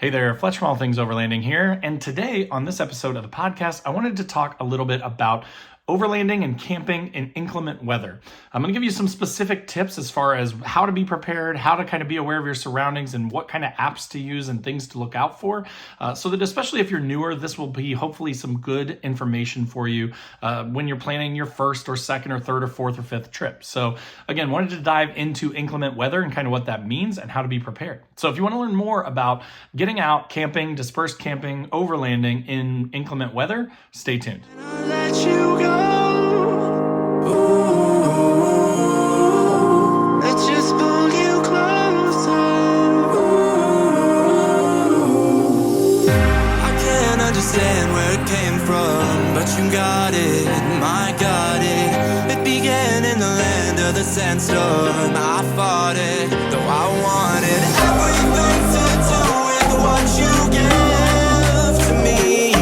Hey there, Fletch from All Things Overlanding here, and today on this episode of the podcast, I wanted to talk a little bit about overlanding and camping in inclement weather. I'm going to give you some specific tips as far as how to be prepared, how to kind of be aware of your surroundings, and what kind of apps to use and things to look out for, so that especially if you're newer, this will be hopefully some good information for you when you're planning your first or second or third or fourth or fifth trip. So again, wanted to dive into inclement weather and kind of what that means and how to be prepared. So if you want to learn more about getting out, camping, dispersed camping, overlanding in inclement weather, stay tuned. Let you go. Let's just pull you closer. I can't understand where it came from, but you got it, my got it. It began in the land of the sandstorm. I fought it, though I wanted everything to do with what you gave to me.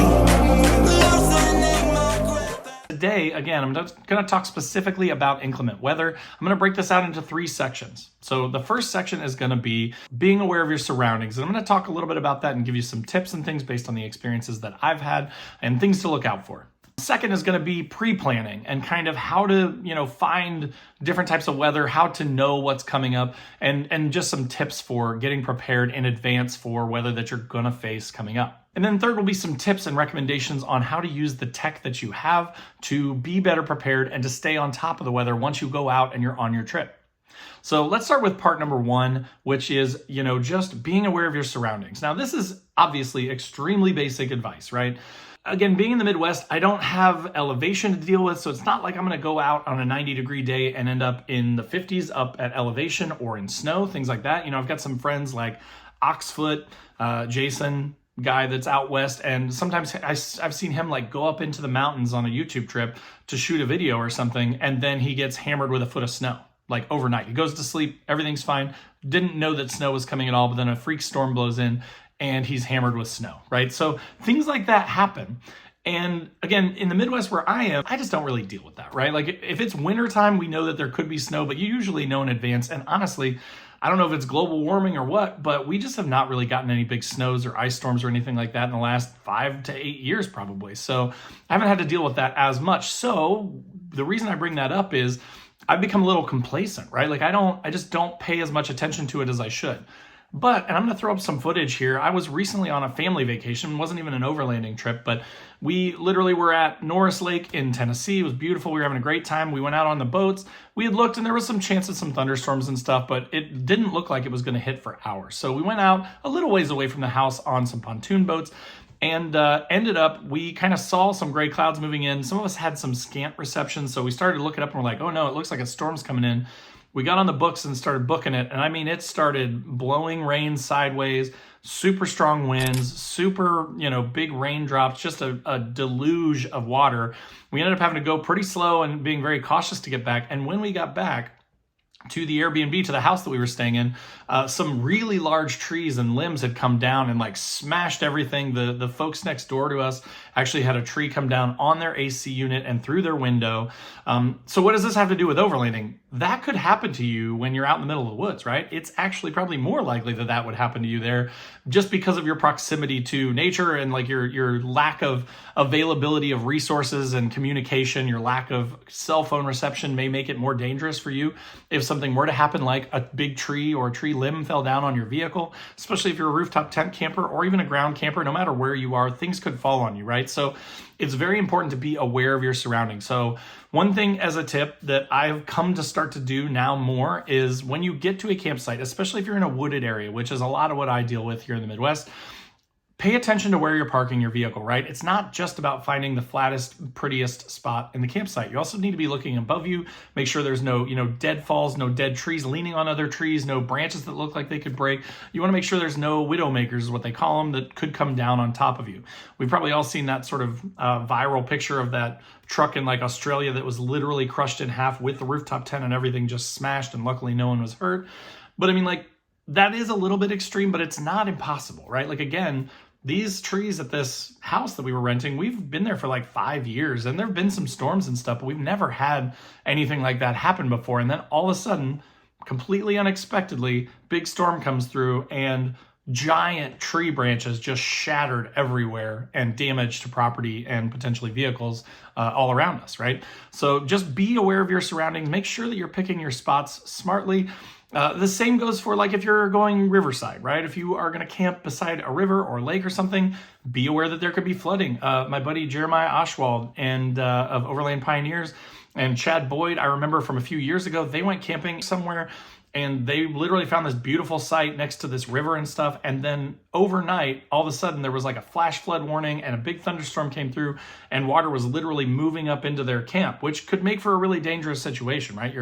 Loosening my grip. Today, again, I'm going to talk specifically about inclement weather. I'm going to break this out into three sections. So the first section is going to be being aware of your surroundings. And I'm going to talk a little bit about that and give you some tips and things based on the experiences that I've had and things to look out for. Second is going to be pre-planning and kind of how to, find different types of weather, how to know what's coming up, and just some tips for getting prepared in advance for weather that you're going to face coming up. And then third will be some tips and recommendations on how to use the tech that you have to be better prepared and to stay on top of the weather once you go out and you're on your trip. So let's start with part number one, which is, just being aware of your surroundings. Now, this is obviously extremely basic advice, right? Again, being in the Midwest, I don't have elevation to deal with, so it's not like I'm going to go out on a 90-degree day and end up in the 50s up at elevation or in snow, things like that. I've got some friends like Oxfoot, Jason, guy that's out west, and sometimes I've seen him go up into the mountains on a YouTube trip to shoot a video or something, and then he gets hammered with a foot of snow, overnight. He goes to sleep, everything's fine, didn't know that snow was coming at all, but then a freak storm blows in, and he's hammered with snow, right? So things like that happen. And again, in the Midwest where I am, I just don't really deal with that, right? If it's wintertime, we know that there could be snow, but you usually know in advance. And honestly, I don't know if it's global warming or what, but we just have not really gotten any big snows or ice storms or anything like that in the last 5 to 8 years probably. So I haven't had to deal with that as much. So the reason I bring that up is I've become a little complacent, right? I just don't pay as much attention to it as I should. But, and I'm going to throw up some footage here. I was recently on a family vacation. It wasn't even an overlanding trip, but we literally were at Norris Lake in Tennessee. It was beautiful. We were having a great time. We went out on the boats. We had looked and there was some chance of some thunderstorms and stuff, but it didn't look like it was going to hit for hours. So we went out a little ways away from the house on some pontoon boats and ended up, we kind of saw some gray clouds moving in. Some of us had some scant reception. So we started to look it up and we're like, oh no, it looks like a storm's coming in. We got on the books and started booking it. And I mean, it started blowing rain sideways, super strong winds, super, big raindrops, just a deluge of water. We ended up having to go pretty slow and being very cautious to get back. And when we got back to the Airbnb, to the house that we were staying in, some really large trees and limbs had come down and smashed everything. The folks next door to us actually had a tree come down on their AC unit and through their window. So what does this have to do with overlanding? That could happen to you when you're out in the middle of the woods, right? It's actually probably more likely that would happen to you there just because of your proximity to nature and your lack of availability of resources and communication. Your lack of cell phone reception may make it more dangerous for you if something were to happen, like a big tree or a tree limb fell down on your vehicle, especially if you're a rooftop tent camper or even a ground camper. No matter where you are, things could fall on you, right? So it's very important to be aware of your surroundings. So one thing as a tip that I've come to start to do now more is when you get to a campsite, especially if you're in a wooded area, which is a lot of what I deal with here in the Midwest, pay attention to where you're parking your vehicle, right? It's not just about finding the flattest, prettiest spot in the campsite. You also need to be looking above you, make sure there's no, deadfalls, no dead trees leaning on other trees, no branches that look like they could break. You want to make sure there's no widowmakers, is what they call them, that could come down on top of you. We've probably all seen that sort of viral picture of that truck in Australia that was literally crushed in half with the rooftop tent and everything just smashed, and luckily no one was hurt. But I mean, that is a little bit extreme, but it's not impossible, right? Again, these trees at this house that we were renting, we've been there for 5 years, and there have been some storms and stuff, but we've never had anything like that happen before. And then all of a sudden, completely unexpectedly, big storm comes through and giant tree branches just shattered everywhere and damage to property and potentially vehicles all around us, right? So just be aware of your surroundings. Make sure that you're picking your spots smartly. The same goes for like if you're going riverside, right? If you are going to camp beside a river or lake or something, be aware that there could be flooding. My buddy Jeremiah Oshwald and of Overland Pioneers and Chad Boyd, I remember from a few years ago, they went camping somewhere and they literally found this beautiful site next to this river and stuff. And then overnight, all of a sudden, there was like a flash flood warning and a big thunderstorm came through and water was literally moving up into their camp, which could make for a really dangerous situation, right?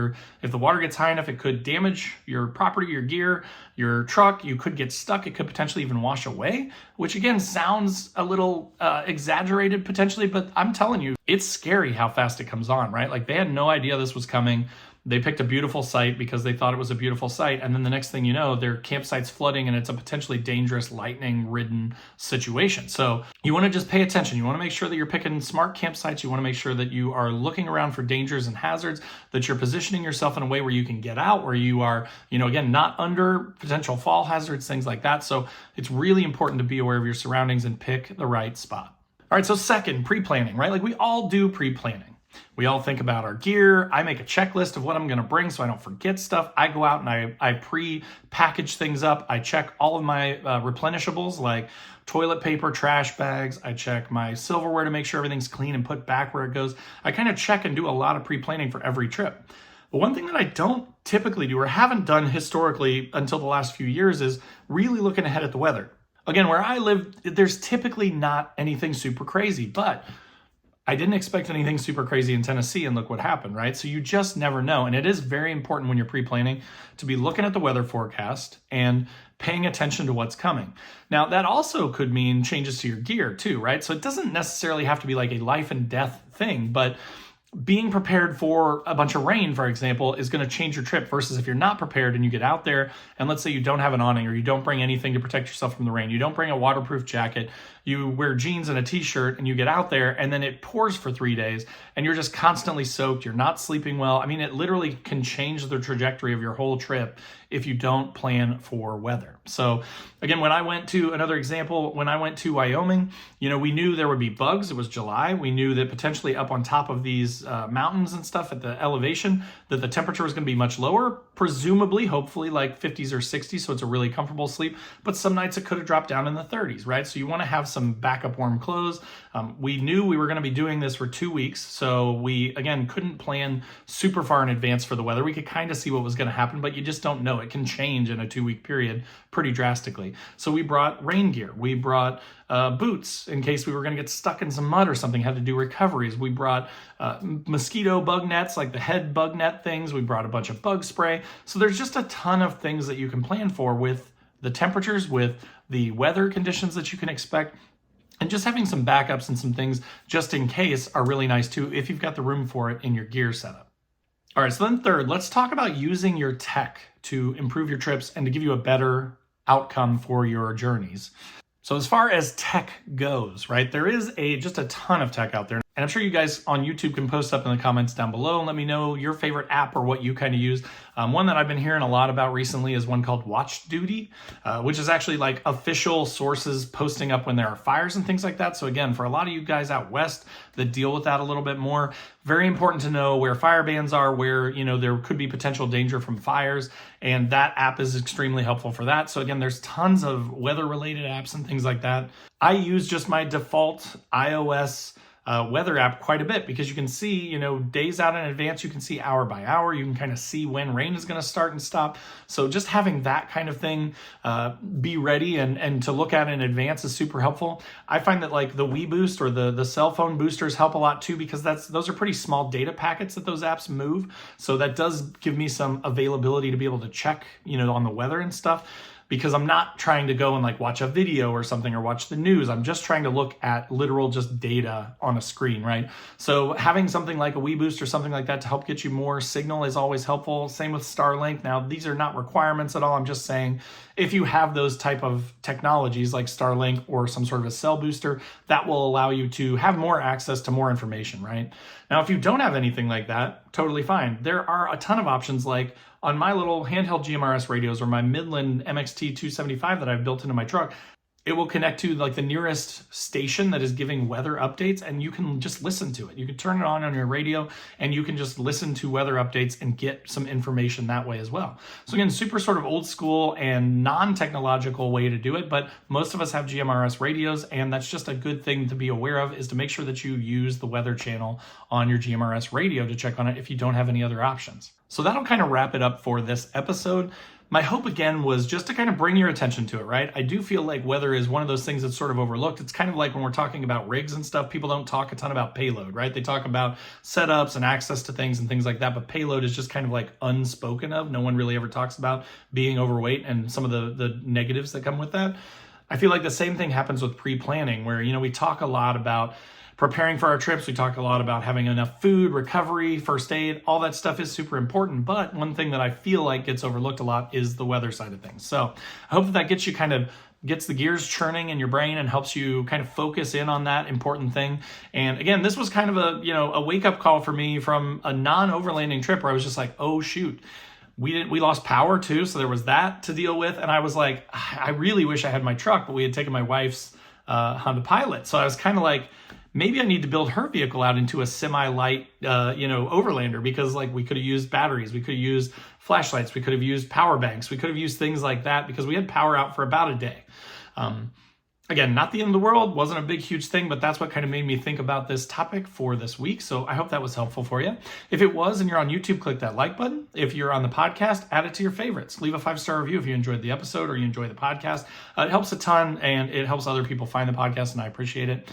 If the water gets high enough, it could damage your property, your gear, your truck. You could get stuck. It could potentially even wash away, which again, sounds a little exaggerated potentially, but I'm telling you, it's scary how fast it comes on, right? Like they had no idea this was coming. They picked a beautiful site because they thought it was a beautiful site. And then the next thing you know, their campsite's flooding and it's a potentially dangerous lightning-ridden situation. So you want to just pay attention. You want to make sure that you're picking smart campsites. You want to make sure that you are looking around for dangers and hazards, that you're positioning yourself in a way where you can get out, where you are, again, not under potential fall hazards, things like that. So it's really important to be aware of your surroundings and pick the right spot. All right, so second, pre-planning, right? Like we all do pre-planning. We all think about our gear. I make a checklist of what I'm going to bring so I don't forget stuff. I go out and I pre-package things up. I check all of my replenishables like toilet paper, trash bags. I check my silverware to make sure everything's clean and put back where it goes. I kind of check and do a lot of pre-planning for every trip. But one thing that I don't typically do or haven't done historically until the last few years is really looking ahead at the weather. Again, where I live, there's typically not anything super crazy, but I didn't expect anything super crazy in Tennessee, and look what happened, right? So you just never know. And it is very important when you're pre-planning to be looking at the weather forecast and paying attention to what's coming. Now, that also could mean changes to your gear too, right? So it doesn't necessarily have to be like a life and death thing, but being prepared for a bunch of rain, for example, is going to change your trip versus if you're not prepared and you get out there and let's say you don't have an awning or you don't bring anything to protect yourself from the rain, you don't bring a waterproof jacket, you wear jeans and a t-shirt and you get out there and then it pours for 3 days and you're just constantly soaked, you're not sleeping well. I mean, it literally can change the trajectory of your whole trip if you don't plan for weather. So again, when I went to Wyoming, we knew there would be bugs. It was July. We knew that potentially up on top of these mountains and stuff at the elevation, that the temperature was going to be much lower, presumably, hopefully like 50s or 60s. So it's a really comfortable sleep, but some nights it could have dropped down in the 30s, right? So you want to have some backup warm clothes. We knew we were going to be doing this for 2 weeks. So we, again, couldn't plan super far in advance for the weather. We could kind of see what was going to happen, but you just don't know. It can change in a 2-week period pretty drastically. So we brought rain gear. We brought boots in case we were going to get stuck in some mud or something, had to do recoveries. We brought mosquito bug nets, like the head bug net things. We brought a bunch of bug spray. So there's just a ton of things that you can plan for with the temperatures, with the weather conditions that you can expect. And just having some backups and some things just in case are really nice too, if you've got the room for it in your gear setup. All right, so then third, let's talk about using your tech to improve your trips and to give you a better outcome for your journeys. So as far as tech goes, right, there is just a ton of tech out there. And I'm sure you guys on YouTube can post up in the comments down below and let me know your favorite app or what you kind of use. One that I've been hearing a lot about recently is one called Watch Duty, which is actually like official sources posting up when there are fires and things like that. So again, for a lot of you guys out west that deal with that a little bit more, very important to know where fire bans are, where there could be potential danger from fires, and that app is extremely helpful for that. So again, there's tons of weather-related apps and things like that. I use just my default iOS weather app quite a bit because you can see, days out in advance, you can see hour by hour, you can kind of see when rain is going to start and stop. So just having that kind of thing be ready and to look at in advance is super helpful. I find that like the WeBoost or the cell phone boosters help a lot too, because those are pretty small data packets that those apps move. So that does give me some availability to be able to check, on the weather and stuff. Because I'm not trying to go and like watch a video or something or watch the news. I'm just trying to look at literal just data on a screen, right? So having something like a WeBoost or something like that to help get you more signal is always helpful. Same with Starlink. Now, these are not requirements at all. I'm just saying if you have those type of technologies like Starlink or some sort of a cell booster, that will allow you to have more access to more information, right? Now, if you don't have anything like that, totally fine. There are a ton of options like on my little handheld GMRS radios or my Midland MXT 275 that I've built into my truck, it will connect to like the nearest station that is giving weather updates, and you can just listen to it. You can turn it on your radio and you can just listen to weather updates and get some information that way as well. So again, super sort of old school and non-technological way to do it, but most of us have GMRS radios, and that's just a good thing to be aware of, is to make sure that you use the weather channel on your GMRS radio to check on it if you don't have any other options. So that'll kind of wrap it up for this episode. My hope again was just to kind of bring your attention to it, right? I do feel like weather is one of those things that's sort of overlooked. It's kind of like when we're talking about rigs and stuff, people don't talk a ton about payload, right? They talk about setups and access to things and things like that, but payload is just kind of like unspoken of. No one really ever talks about being overweight and some of the negatives that come with that. I feel like the same thing happens with pre-planning, where, we talk a lot about preparing for our trips. We talk a lot about having enough food, recovery, first aid, all that stuff is super important. But one thing that I feel like gets overlooked a lot is the weather side of things. So I hope that gets you gets the gears churning in your brain and helps you kind of focus in on that important thing. And again, this was kind of a wake-up call for me from a non-overlanding trip where I was just like, oh shoot, we lost power too. So there was that to deal with. And I was like, I really wish I had my truck, but we had taken my wife's Honda Pilot. So I was kind of like, maybe I need to build her vehicle out into a semi-light, overlander, because like we could have used batteries, we could have used flashlights, we could have used power banks, we could have used things like that because we had power out for about a day. Again, not the end of the world, wasn't a big, huge thing, but that's what kind of made me think about this topic for this week. So I hope that was helpful for you. If it was and you're on YouTube, click that like button. If you're on the podcast, add it to your favorites. Leave a 5-star review if you enjoyed the episode or you enjoy the podcast. It helps a ton and it helps other people find the podcast, and I appreciate it.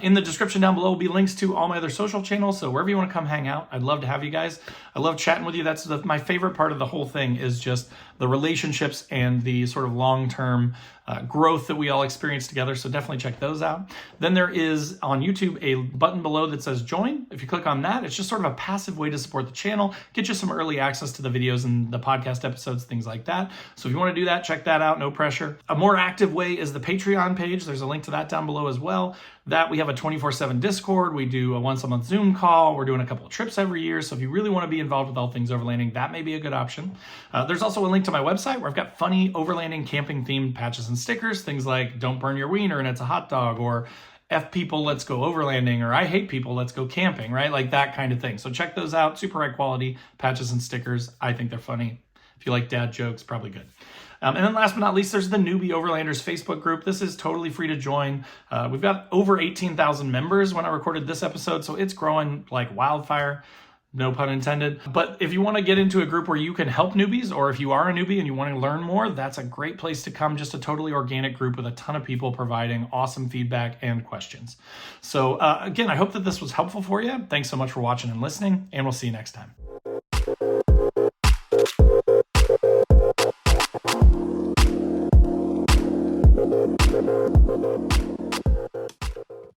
In the description down below will be links to all my other social channels. So wherever you want to come hang out, I'd love to have you guys. I love chatting with you. That's my favorite part of the whole thing, is just the relationships and the sort of long-term growth that we all experience together. So definitely check those out. Then there is on YouTube a button below that says join. If you click on that, it's just sort of a passive way to support the channel, get you some early access to the videos and the podcast episodes, things like that. So if you want to do that, check that out, no pressure. A more active way is the Patreon page. There's a link to that down below as well. That we have a 24/7 Discord. We do a once a month Zoom call. We're doing a couple of trips every year. So if you really want to be involved with all things overlanding, that may be a good option. There's also a link to my website where I've got funny overlanding camping themed patches and stickers. Things like don't burn your wiener and it's a hot dog, or F people, let's go overlanding, or I hate people, let's go camping, right? Like that kind of thing. So check those out. Super high quality patches and stickers. I think they're funny. If you like dad jokes, probably good. And then last but not least, there's the Newbie Overlanders Facebook group. This is totally free to join. We've got over 18,000 members when I recorded this episode, so it's growing like wildfire. No pun intended. But if you want to get into a group where you can help newbies, or if you are a newbie and you want to learn more, that's a great place to come. Just a totally organic group with a ton of people providing awesome feedback and questions. So again, I hope that this was helpful for you. Thanks so much for watching and listening, and we'll see you next time.